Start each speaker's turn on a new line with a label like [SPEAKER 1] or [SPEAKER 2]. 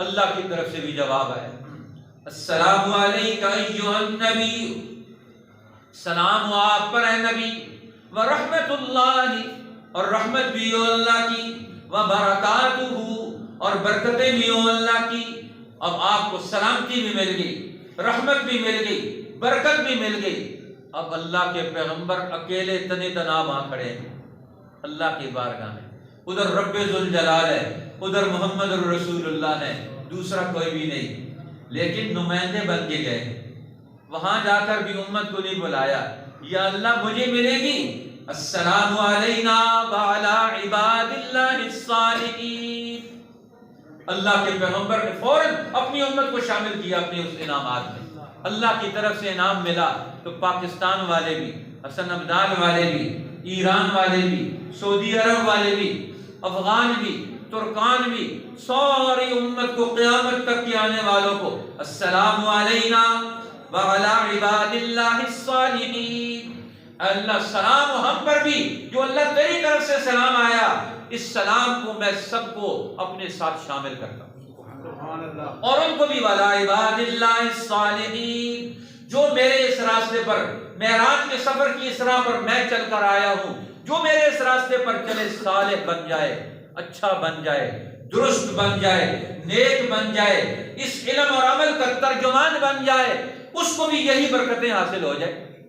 [SPEAKER 1] اللہ کی طرف سے بھی جواب آیا، السلام علیک ایھا النبی، سلام ہو آپ پر اے نبی، ورحمت اللہ، اور رحمت بھی ہو اللہ کی، وبرکاتہ، اور برکتیں بھی ہو اللہ کی۔ اب آپ کو سلامتی بھی مل گئی، رحمت بھی مل گئی، برکت بھی مل گئی۔ اب اللہ کے پیغمبر اکیلے تنے تنہا وہاں کھڑے ہیں اللہ کی بارگاہ میں، ادھر رب ذوالجلال ہے، ادھر محمد الرسول اللہ ہے، دوسرا کوئی بھی نہیں، لیکن نمائندے بن کے گئے۔ وہاں جا کر بھی امت کو نہیں بلایا، یا اللہ مجھے ملے گی السلام علینا وعلی عباد اللہ الصالحین۔ اللہ کے پیغمبر نے فوراً اپنی امت کو شامل کیا اپنے اس انعامات میں۔ اللہ کی طرف سے انعام ملا تو پاکستان والے بھی، حسن عبدال والے بھی، ایران والے بھی، سعودی عرب والے بھی، افغان بھی، ترکان بھی، ساری امت کو قیامت تک کے آنے والوں کو السلام علینا وعلی عباد اللہ الصالحین۔ اللہ سلام ہم پر بھی، جو اللہ تیری طرف سے سلام آیا، اس سلام کو میں سب کو اپنے ساتھ شامل کرتا ہوں، اور ان کو بھی وعلی عباد اللہ الصالحین، جو میرے اس راستے پر، معراج کے سفر کی اس راہ پر میں چل کر آیا ہوں، جو میرے اس راستے پر چلے صالح بن جائے، اچھا بن جائے، درست بن جائے، نیک بن جائے، اس علم اور عمل کا ترجمان بن جائے، اس کو بھی یہی برکتیں حاصل ہو جائے۔